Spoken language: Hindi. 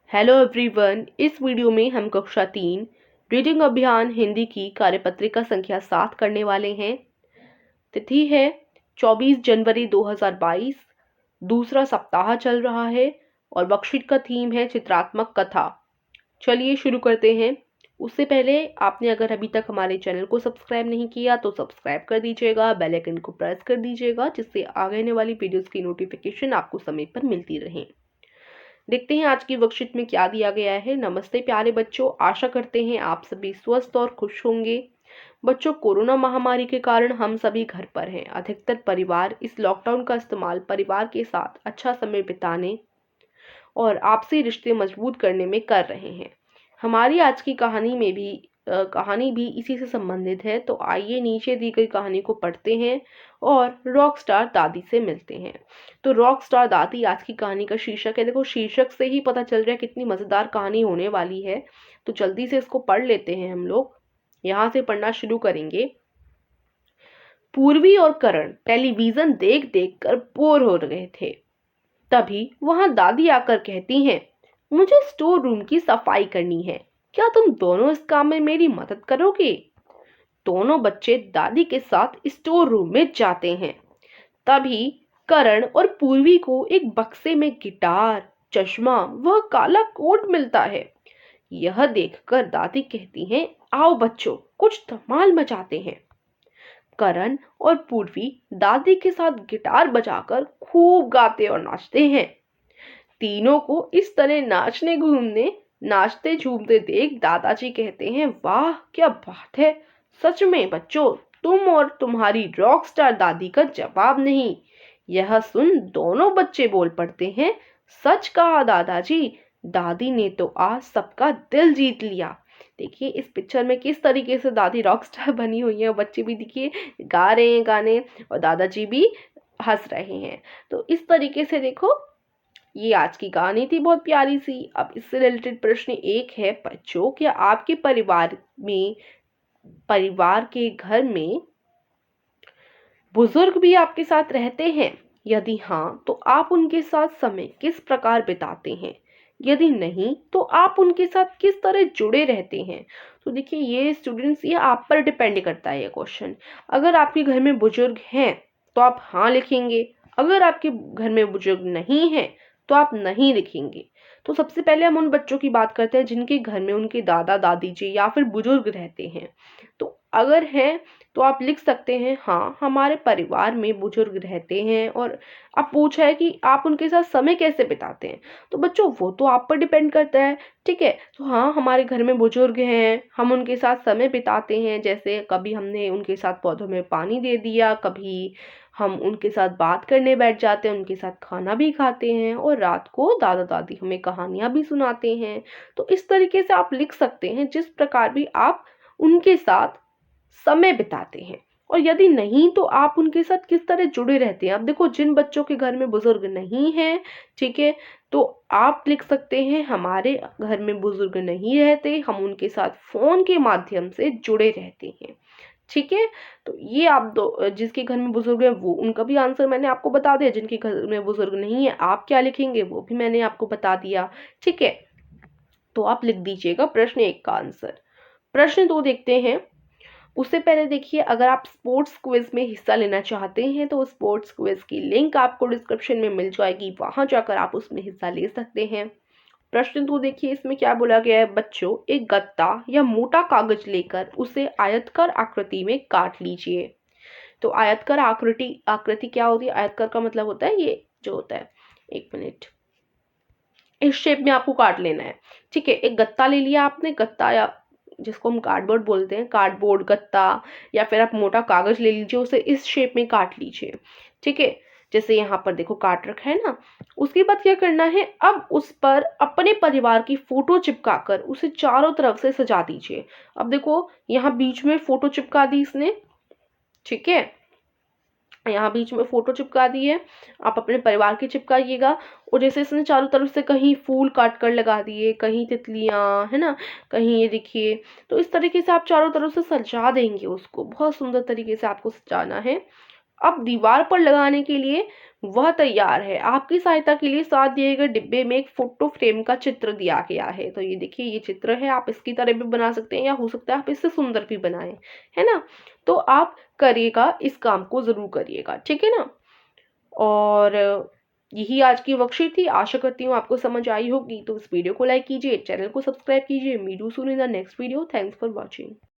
Hello everyone. इस वीडियो में हम कक्षा 3 रीडिंग अभियान हिंदी की कार्यपत्रिका संख्या 7 करने वाले हैं। तिथि है 24 जनवरी 2022। दूसरा सप्ताह चल रहा है और वर्कशीट का थीम है चित्रात्मक कथा। चलिए शुरू करते हैं। उससे पहले आपने अगर अभी तक हमारे चैनल को सब्सक्राइब नहीं किया तो सब्सक्राइब कर दीजिएगा, बेल आइकन को प्रेस कर दीजिएगा, जिससे आगे आने वाली वीडियोस की नोटिफिकेशन आपको समय पर मिलती रहे। देखते हैं आज की वर्कशीट में क्या दिया गया है। नमस्ते प्यारे बच्चों, आशा करते हैं आप सभी स्वस्थ और खुश होंगे। बच्चों, कोरोना महामारी के कारण हम सभी घर पर हैं। अधिकतर परिवार इस लॉकडाउन का इस्तेमाल परिवार के साथ अच्छा समय बिताने और आपसी रिश्ते मजबूत करने में कर रहे हैं। हमारी आज की कहानी भी इसी से संबंधित है। तो आइए नीचे दी गई कहानी को पढ़ते हैं और रॉक स्टार दादी से मिलते हैं। तो रॉक स्टार दादी आज की कहानी का शीर्षक है। देखो, शीर्षक से ही पता चल रहा है कितनी मजेदार कहानी होने वाली है। तो जल्दी से इसको पढ़ लेते हैं। हम लोग यहाँ से पढ़ना शुरू करेंगे। पूर्वी और करण टेलीविजन देख देख कर बोर हो रहे थे। तभी वहां दादी आकर कहती हैं, मुझे स्टोर रूम की सफाई करनी है। क्या तुम दोनों इस काम में मेरी मदद करोगे? दोनों बच्चे दादी के साथ स्टोर रूम में जाते हैं। तभी करण और पूर्वी को एक बक्से में गिटार, चश्मा व काला कोट मिलता है। यह देखकर दादी कहती हैं, आओ बच्चों, कुछ धमाल मचाते हैं। करण और पूर्वी दादी के साथ गिटार बजाकर खूब गाते और नाचते हैं। तीनों को इस तरह नाचते झूमते देख दादाजी कहते हैं, वाह क्या बात है। सच में बच्चों, तुम और तुम्हारी रॉक स्टार दादी का जवाब नहीं। यह सुन दोनों बच्चे बोल पड़ते हैं, सच कहा दादाजी। दादी ने तो आज सबका दिल जीत लिया। देखिए इस पिक्चर में किस तरीके से दादी रॉक स्टार बनी हुई है। बच्चे भी देखिए गा रहे हैं गाने और दादाजी भी हंस रहे हैं। तो इस तरीके से देखो, ये आज की कहानी थी बहुत प्यारी सी। अब इससे रिलेटेड प्रश्न एक है बच्चों, क्या आपके परिवार के घर में बुजुर्ग भी आपके साथ रहते हैं? यदि हाँ, तो आप उनके साथ समय किस प्रकार बिताते हैं? यदि नहीं, तो आप उनके साथ किस तरह जुड़े रहते हैं? तो देखिए ये स्टूडेंट्स, ये आप पर डिपेंड करता है ये क्वेश्चन। अगर आपके घर में बुजुर्ग हैं तो आप हाँ लिखेंगे। अगर आपके घर में बुजुर्ग नहीं है तो आप नहीं लिखेंगे। तो सबसे पहले हम उन बच्चों की बात करते हैं जिनके घर में उनके दादा दादी जी या फिर बुजुर्ग रहते हैं। तो अगर है तो आप लिख सकते हैं, हाँ हमारे परिवार में बुजुर्ग रहते हैं। और अब पूछा है कि आप उनके साथ समय कैसे बिताते हैं, तो बच्चों वो तो आप पर डिपेंड करता है। ठीक है, तो हाँ हमारे घर में बुजुर्ग हैं, हम उनके साथ समय बिताते हैं। जैसे कभी हमने उनके साथ पौधों में पानी दे दिया, कभी हम उनके साथ बात करने बैठ जाते हैं, उनके साथ खाना भी खाते हैं और रात को दादा दादी हमें कहानियां भी सुनाते हैं। तो इस तरीके से आप लिख सकते हैं जिस प्रकार भी आप उनके साथ समय बिताते हैं। और यदि नहीं तो आप उनके साथ किस तरह जुड़े रहते हैं। अब देखो, जिन बच्चों के घर में बुजुर्ग नहीं है, ठीक है, तो आप लिख सकते हैं हमारे घर में बुजुर्ग नहीं रहते, हम उनके साथ फोन के माध्यम से जुड़े रहते हैं। ठीक है, तो ये आप दो, जिसके घर में बुजुर्ग है वो उनका भी आंसर मैंने आपको बता दिया। जिनके घर में बुजुर्ग नहीं है आप क्या लिखेंगे वो भी मैंने आपको बता दिया। ठीक है, तो आप लिख दीजिएगा प्रश्न 1 का आंसर। प्रश्न 2 देखते हैं। उससे पहले देखिए, अगर आप स्पोर्ट्स क्विज में हिस्सा लेना चाहते हैं तो स्पोर्ट्स क्विज की लिंक आपको डिस्क्रिप्शन में मिल जाएगी, वहां जाकर आप उसमें हिस्सा ले सकते हैं। प्रश्न 2 देखिए, इसमें क्या बोला गया है बच्चों, एक गत्ता या मोटा कागज लेकर उसे आयतकार आकृति में काट लीजिए। तो आयतकार आकृति क्या होती है? आयतकार का मतलब होता है ये जो होता है, एक मिनट, इस शेप में आपको काट लेना है। ठीक है, एक गत्ता ले लिया आपने, गत्ता या जिसको हम कार्डबोर्ड बोलते हैं, कार्डबोर्ड, गत्ता, या फिर आप मोटा कागज ले लीजिए, उसे इस शेप में काट लीजिए। ठीक है, जैसे यहाँ पर देखो काट रखा है ना। उसके बाद क्या करना है, अब उस पर अपने परिवार की फोटो चिपकाकर उसे चारों तरफ से सजा दीजिए। अब देखो यहाँ बीच में फोटो चिपका दी इसने। ठीक है, यहाँ बीच में फोटो चिपका दी है, आप अपने परिवार की चिपकाइएगा। और जैसे इसने चारों तरफ से कहीं फूल काट कर लगा दिए, कहीं तितलियां, है ना, कहीं ये देखिए। तो इस तरीके से आप चारों तरफ से सजा देंगे उसको, बहुत सुंदर तरीके से आपको सजाना है। अब दीवार पर लगाने के लिए वह तैयार है। आपकी सहायता के लिए साथ दिए गए डिब्बे में एक फोटो फ्रेम का चित्र दिया गया है। तो ये देखिए, ये चित्र है, आप इसकी तरह भी बना सकते हैं या हो सकता है आप इससे सुंदर भी बनाएं, है ना। तो आप करिएगा, इस काम को जरूर करिएगा, ठीक है ना। और यही आज की वर्कशीट थी। आशा करती हूँ आपको समझ आई होगी। तो इस वीडियो को लाइक कीजिए, चैनल को सब्सक्राइब कीजिए। Meet you soon in the next video. Thanks for watching.